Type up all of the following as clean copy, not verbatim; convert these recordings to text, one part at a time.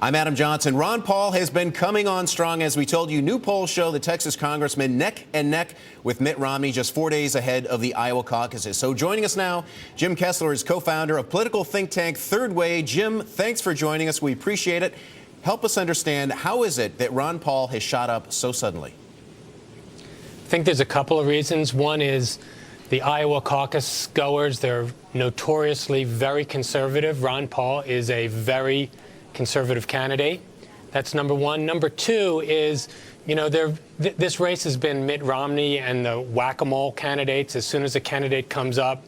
I'm Adam Johnson. Ron Paul has been coming on strong. As we told you, new polls show the Texas congressman neck and neck with Mitt Romney just 4 days ahead of the Iowa caucuses. So joining us now, Jim Kessler is co-founder of political think tank Third Way. Jim, thanks for joining us. We appreciate it. Help us understand, how is it that Ron Paul has shot up so suddenly? I think there's a couple of reasons. One is the Iowa caucus goers. They're notoriously very conservative. Ron Paul is a very conservative candidate. That's number one. Number two is, this race has been Mitt Romney and the whack-a-mole candidates. As soon as a candidate comes up,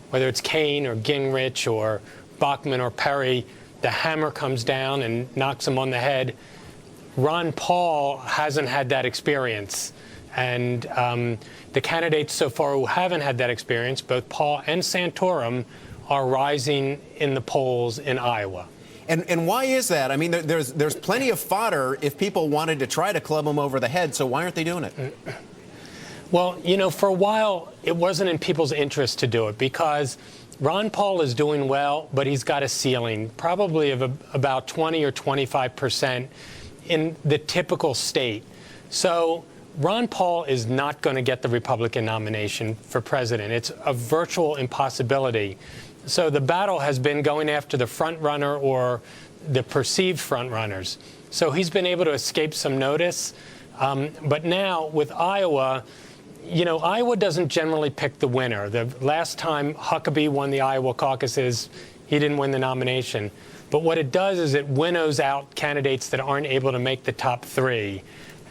whether it's Kaine or Gingrich or Bachmann or Perry, the hammer comes down and knocks them on the head. Ron Paul hasn't had that experience. And the candidates so far who haven't had that experience, both Paul and Santorum, are rising in the polls in Iowa. And why is that? I mean, there's plenty of fodder if people wanted to try to club him over the head, so why aren't they doing it? Well, for a while, it wasn't in people's interest to do it because Ron Paul is doing well, but he's got a ceiling, probably of about 20 or 25% in the typical state. So Ron Paul is not going to get the Republican nomination for president. It's a virtual impossibility. So the battle has been going after the front runner or the perceived front runners. So he's been able to escape some notice. But now with Iowa, Iowa doesn't generally pick the winner. The last time Huckabee won the Iowa caucuses, he didn't win the nomination. But what it does is it winnows out candidates that aren't able to make the top three.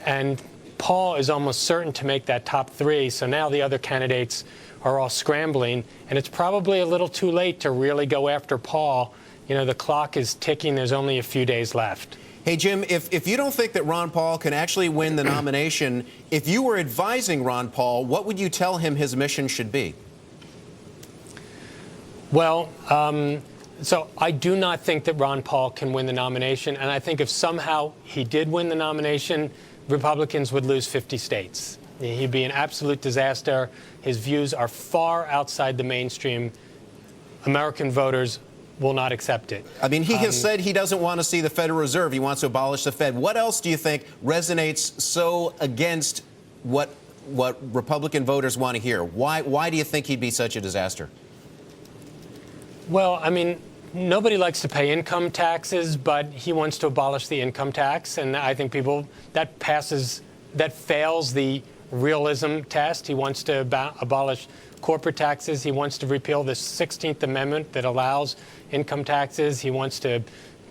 And Paul is almost certain to make that top three. So now the other candidates are all scrambling, and it's probably a little too late to really go after Paul. The clock is ticking. There's only a few days left. Hey, Jim, if you don't think that Ron Paul can actually win the nomination, if you were advising Ron Paul, what would you tell him his mission should be? Well, so I do not think that Ron Paul can win the nomination, and I think if somehow he did win the nomination, Republicans would lose 50 states. He'd be an absolute disaster. His views are far outside the mainstream. American voters will not accept it. I mean, he has said he doesn't want to see the Federal Reserve. He wants to abolish the Fed. What else do you think resonates so against what Republican voters want to hear? Why do you think he'd be such a disaster? Well, I mean, nobody likes to pay income taxes, but he wants to abolish the income tax. And I think that fails the realism test. He wants to abolish corporate taxes. He wants to repeal the 16th Amendment that allows income taxes. He wants to,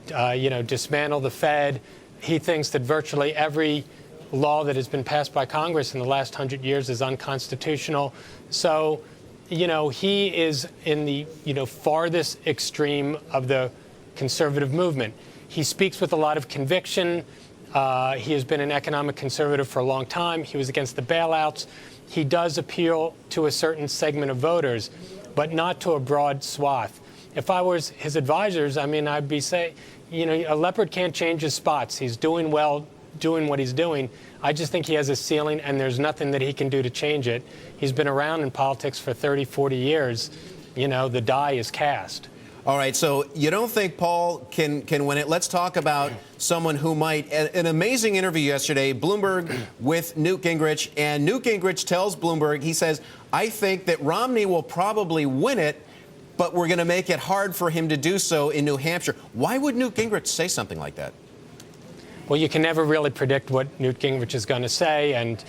dismantle the Fed. He thinks that virtually every law that has been passed by Congress in the last 100 years is unconstitutional. So, he is in the, farthest extreme of the conservative movement. He speaks with a lot of conviction. He has been an economic conservative for a long time. He was against the bailouts. He does appeal to a certain segment of voters, but not to a broad swath. If I was his advisors, I'd be saying, a leopard can't change his spots. He's doing well, doing what he's doing. I just think he has a ceiling, and there's nothing that he can do to change it. He's been around in politics for 30, 40 years. The die is cast. All right, so you don't think Paul can win it. Let's talk about someone who might. An amazing interview yesterday, Bloomberg with Newt Gingrich. And Newt Gingrich tells Bloomberg, he says, I think that Romney will probably win it, but we're going to make it hard for him to do so in New Hampshire. Why would Newt Gingrich say something like that? Well, you can never really predict what Newt Gingrich is going to say. And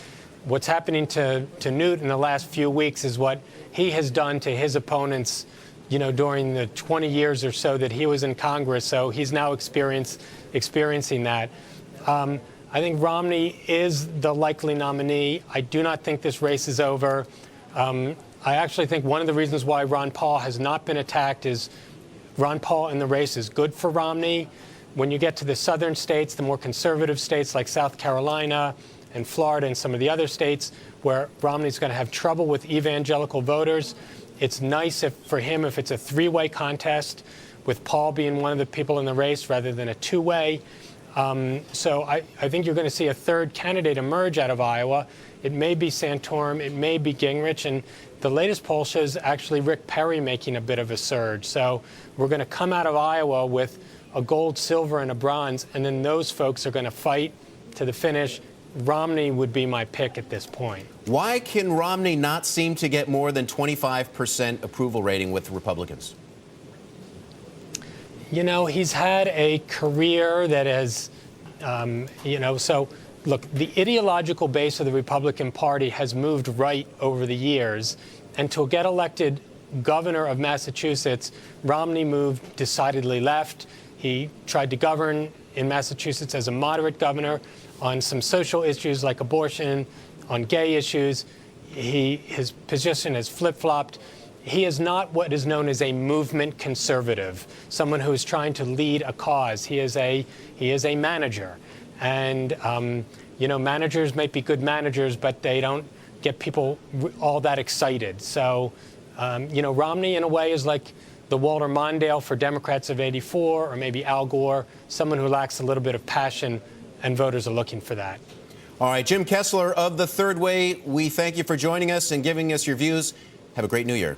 what's happening to Newt in the last few weeks is what he has done to his opponents during the 20 years or so that he was in Congress. So he's now experiencing that. I think Romney is the likely nominee. I do not think this race is over. I actually think one of the reasons why Ron Paul has not been attacked is Ron Paul in the race is good for Romney. When you get to the southern states, the more conservative states like South Carolina and Florida and some of the other states where Romney's going to have trouble with evangelical voters, it's nice for him if it's a three-way contest with Paul being one of the people in the race rather than a two-way. So I think you're going to see a third candidate emerge out of Iowa. It may be Santorum. It may be Gingrich. And the latest poll shows actually Rick Perry making a bit of a surge. So we're going to come out of Iowa with a gold, silver, and a bronze, and then those folks are going to fight to the finish. Romney would be my pick at this point. Why can Romney not seem to get more than 25% approval rating with Republicans? You know, he's had a career that has, so look, the ideological base of the Republican Party has moved right over the years. And to get elected governor of Massachusetts, Romney moved decidedly left. He tried to govern in Massachusetts as a moderate governor on some social issues like abortion, on gay issues. His position has flip-flopped. He is not what is known as a movement conservative, someone who is trying to lead a cause. He is a manager. And, managers might be good managers, but they don't get people all that excited. So, Romney, in a way, is like the Walter Mondale for Democrats of '84, or maybe Al Gore, someone who lacks a little bit of passion, and voters are looking for that. All right, Jim Kessler of The Third Way, we thank you for joining us and giving us your views. Have a great New Year.